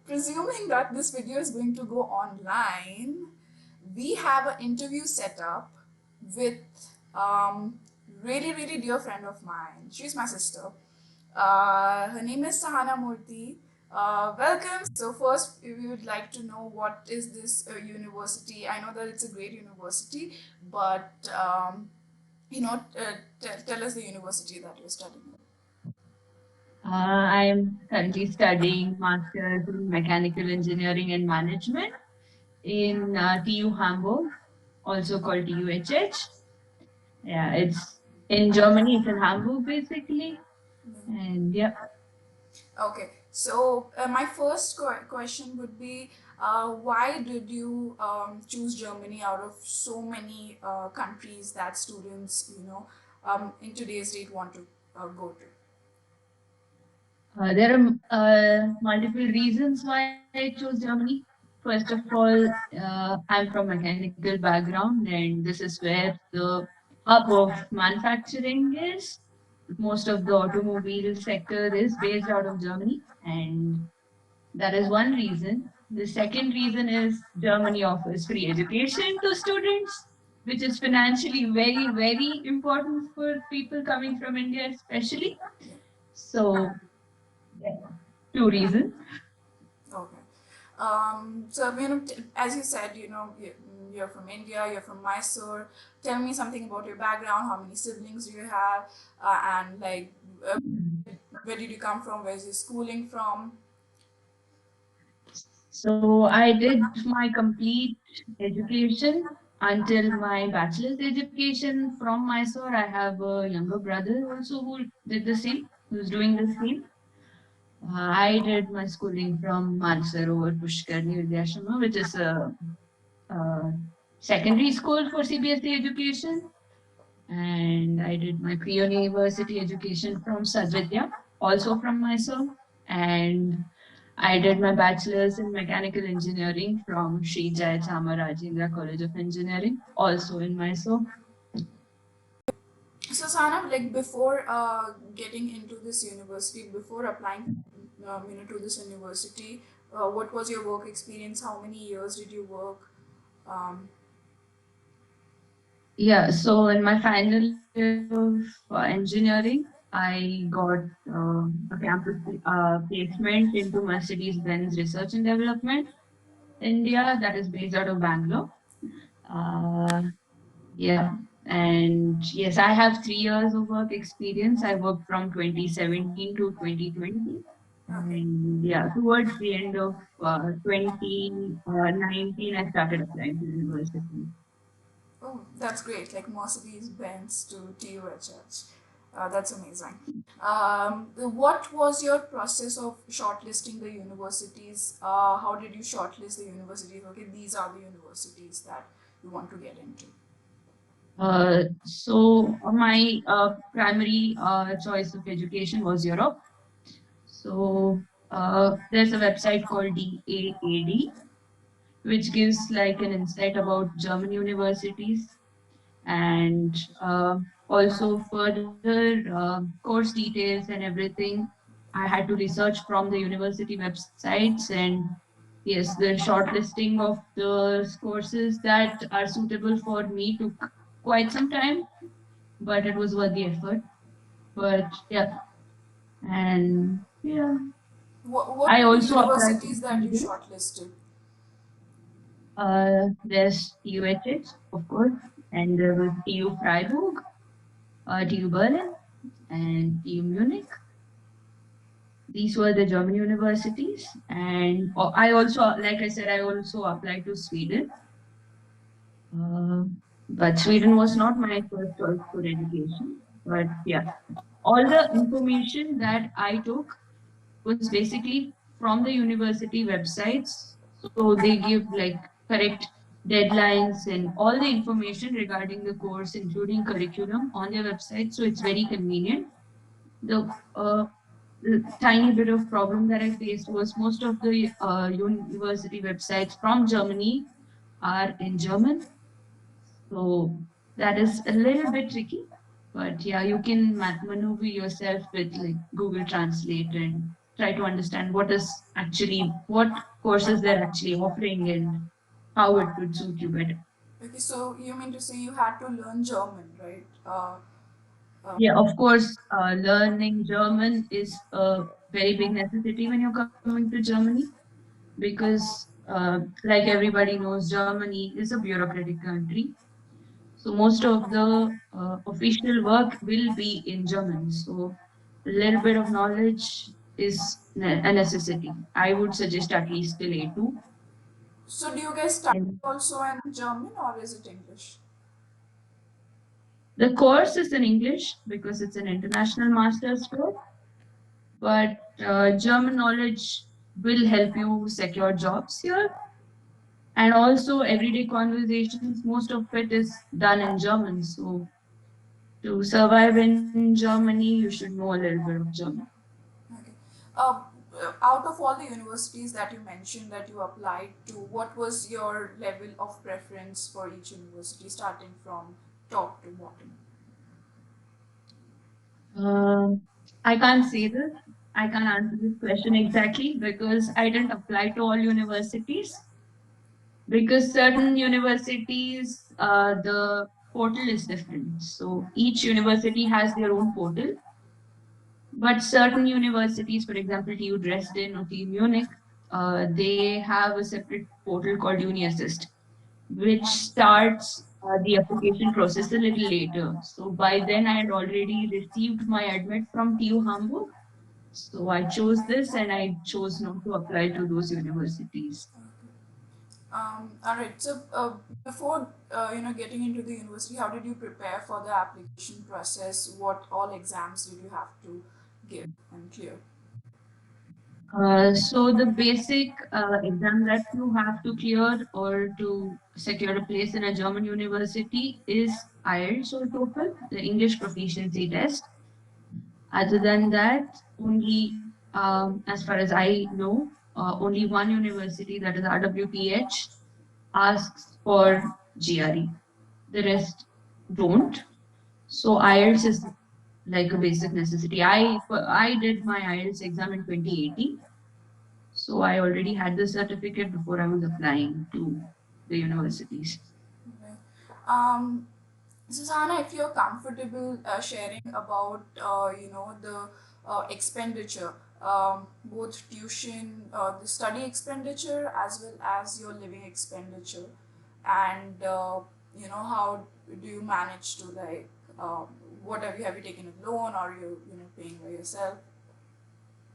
Presuming that this video is going to go online, we have an interview set up with really dear friend of mine. She's my sister. Her name is Sahana Murthy. Welcome. So first, we would like to know what is this university. I know that it's a great university, but tell us the university that you're studying at. I am currently studying Masters in Mechanical Engineering and Management in TU Hamburg, also called TUHH. Yeah, it's in Germany, it's in Hamburg basically. And yeah, Okay, so my first question would be, why did you choose Germany out of so many countries that students, in today's date want to go to? there are multiple reasons why I chose Germany. First of all, I'm from mechanical background, and this is where the hub of manufacturing is. Most of the automobile sector is based out of Germany, and that is one reason. The second reason is Germany offers free education to students, which is financially very important for people coming from India, especially. So, yeah, two reasons. Okay. So, as you said, you're from India, you're from Mysore. Tell me something about your background. How many siblings do you have? And like, uh, where did you come from? Where's your schooling from? So, I did my complete education until my bachelor's education from Mysore. I have a younger brother also who did the same, who's doing the same. I did my schooling from Mansarovar Pushkarni Vidyashrama, which is a secondary school for CBSE education. And I did my pre-university education from Sadvidya, also from Mysore. And I did my bachelor's in mechanical engineering from Sri Jaya Chamarajendra College of Engineering, also in Mysore. So, Sana, like before getting into this university, before applying, to this university, what was your work experience? How many years did you work? Um, Yeah, so in my final year of engineering, I got a campus placement into Mercedes-Benz Research and Development India, that is based out of Bangalore. Uh, yeah, and yes, I have 3 years of work experience. I worked from 2017 to 2020. okay. And yeah, towards the end of 2019, I started applying to university. Oh, that's great. Like Mercedes Benz to TUHH. That's amazing. What was your process of shortlisting the universities? How did you shortlist the universities? Okay, these are the universities that you want to get into. So my primary choice of education was Europe. So there's a website called DAAD, which gives like an insight about German universities and also further course details and everything. I had to research from the university websites, and yes, the shortlisting of the courses that are suitable for me took quite some time, but it was worth the effort. But yeah, and yeah, What I were the also applied to universities that you Sweden. shortlisted? There's TUHH, of course, and there was TU Freiburg, TU Berlin, and TU Munich. These were the German universities. And I also, like I said, I also applied to Sweden. Uh, but Sweden was not my first choice for education. But yeah, all the information that I took was basically from the university websites. So they give like correct deadlines and all the information regarding the course, including curriculum, on their website. So it's very convenient. The tiny bit of problem that I faced was most of the university websites from Germany are in German. So that is a little bit tricky. But yeah, you can maneuver yourself with like Google Translate and try to understand what courses they're actually offering and how it would suit you better. Okay, so you mean to say you had to learn German, right? Yeah, of course, learning German is a very big necessity when you're coming to Germany because, like everybody knows, Germany is a bureaucratic country. So most of the official work will be in German. So a little bit of knowledge is a necessity. I would suggest at least till A2. So do you guys study And also in German or is it English? the course is in English because it's an international master's course, but German knowledge will help you secure jobs here. And also everyday conversations, most of it is done in German. So to survive in Germany, you should know a little bit of German. Okay. Uh, Out of all the universities that you mentioned that you applied to, what was your level of preference for each university, starting from top to bottom? Um, I can't say this. I can't answer this question exactly because I didn't apply to all universities. Because certain universities, the portal is different. So each university has their own portal. But certain universities, for example, TU Dresden or TU Munich, they have a separate portal called Uni Assist, which starts the application process a little later. So by then, I had already received my admit from TU Hamburg. So I chose this and I chose not to apply to those universities. All right. So before getting into the university, how did you prepare for the application process? What all exams did you have to give and clear? So the basic exam that you have to clear or to secure a place in a German university is IELTS or TOEFL, the English proficiency test. Other than that, only as far as I know, only one university, that is RWTH, asks for GRE. The rest don't. So IELTS is like a basic necessity. I did my IELTS exam in 2018. So I already had the certificate before I was applying to the universities. Okay. Um, Susanna, if you're comfortable sharing about the expenditure, both tuition, the study expenditure as well as your living expenditure, and how do you manage to like what have you taken a loan or paying by yourself?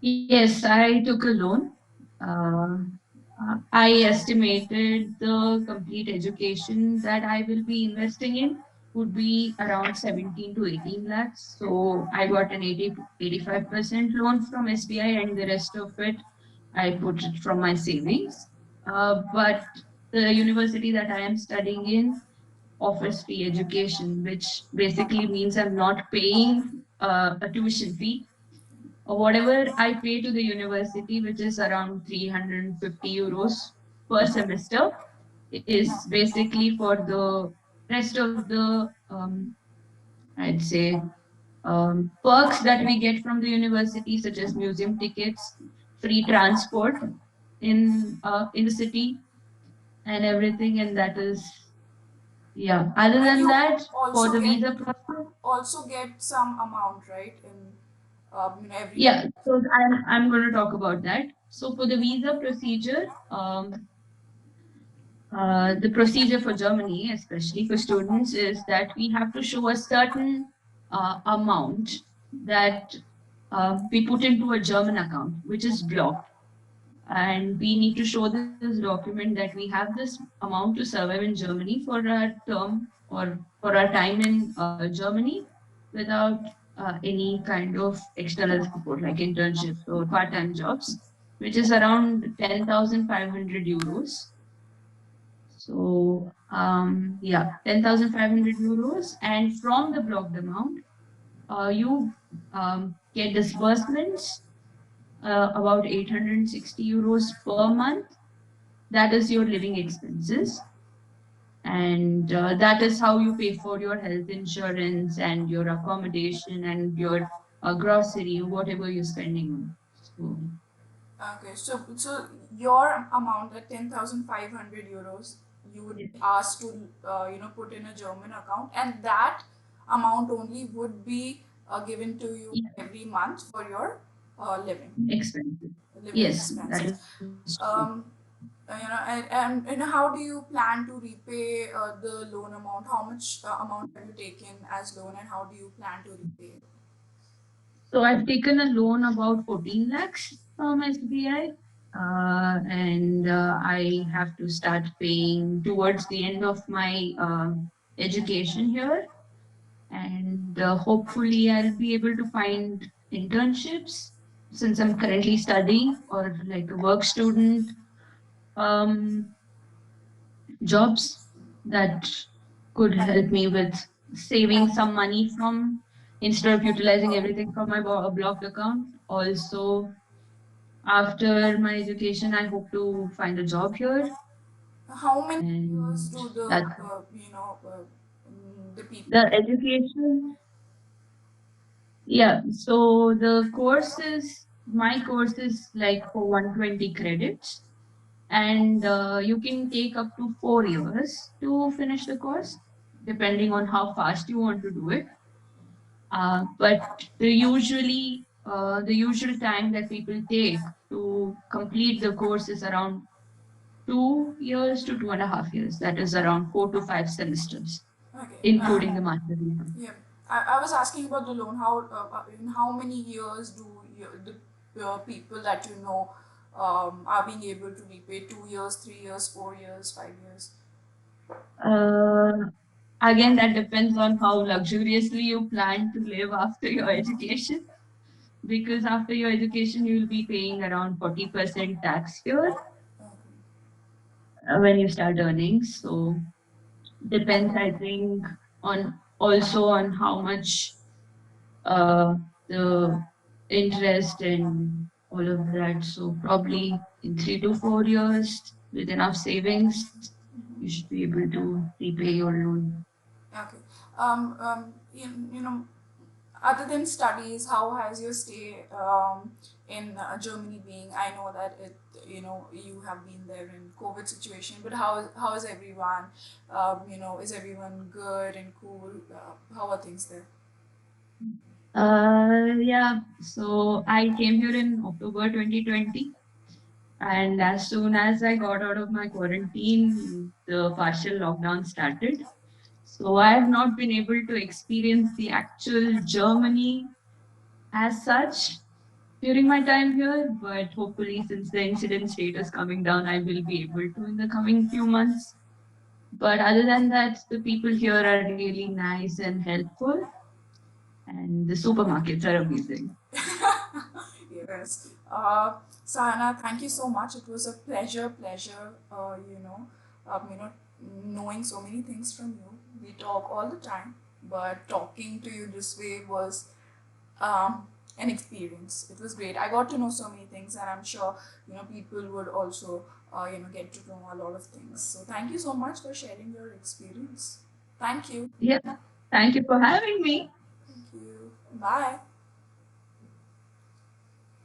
Yes, I took a loan. Uh, I estimated the complete education that I will be investing in would be around 17 to 18 lakhs. So I got an 80 to 85% loan from SBI and the rest of it I put it from my savings. But the university that I am studying in offers free education, which basically means I'm not paying a tuition fee or whatever I pay to the university, which is around 350 euros per semester, is basically for the rest of the, I'd say, perks that we get from the university, such as museum tickets, free transport in the city, and everything. And that is, yeah. Other And than you that, for also the get visa process, some amount, right, in every year. yeah. So I'm going to talk about that. So for the visa procedure, the procedure for Germany, especially for students, is that we have to show a certain amount that we put into a German account, which is blocked. And we need to show this document that we have this amount to survive in Germany for our term or for our time in Germany without any kind of external support like internships or part-time jobs, which is around 10,500 euros. So, yeah, 10,500 euros. And from the blocked amount, you get disbursements about 860 euros per month. That is your living expenses. And that is how you pay for your health insurance and your accommodation and your grocery, whatever you're spending on. So, Okay, so your amount at 10,500 euros, you would yes. be asked to put in a German account, and that amount only would be given to you Yeah, every month for your expensive. living Yes, that expenses. is true. Um, and how do you plan to repay the loan amount? How much amount have you taken as loan, and how do you plan to repay it? So I've taken a loan about 14 lakhs from SBI, and I have to start paying towards the end of my education here. And hopefully, I'll be able to find internships since I'm currently studying or like a work student. Um, Jobs that could help me with saving some money from instead of utilizing everything from my blocked account. Also, after my education, I hope to find a job here, How many years and do the that the people? the education. Yeah, so the courses, my course is like for 120 credits, and you can take up to 4 years to finish the course, depending on how fast you want to do it. But the usual time that people take to complete the course is around 2 years to 2.5 years. That is around 4 to 5 semesters, Okay. including the master degree. Yeah. I was asking about the loan. In how many years do the people that you know are being able to repay? 2 years, 3 years, 4 years, 5 years. Uh, Again, that depends on how luxuriously you plan to live after your education. Because after your education, you'll be paying around 40% tax here Okay. when you start earning. So depends, I think, on also on how much uh, the interest and all of that. So probably in 3 to 4 years with enough savings, you should be able to repay your loan. Okay. Other than studies, how has your stay in Germany been? I know that you have been there in COVID situation, but how is everyone? Is everyone good and cool? How are things there? Yeah, so I came here in October 2020. And as soon as I got out of my quarantine, the partial lockdown started. So I have not been able to experience the actual Germany as such during my time here. But hopefully, since the incidence rate is coming down, I will be able to in the coming few months. But other than that, the people here are really nice and helpful, and the supermarkets are amazing. Yes. Sahana, thank you so much. It was a pleasure, knowing so many things from you. We talk all the time, but talking to you this way was um, an experience. It was great. I got to know so many things, and I'm sure people would also get to know a lot of things. So thank you so much for sharing your experience. Thank you. Yeah, thank you for having me. Thank you. Bye.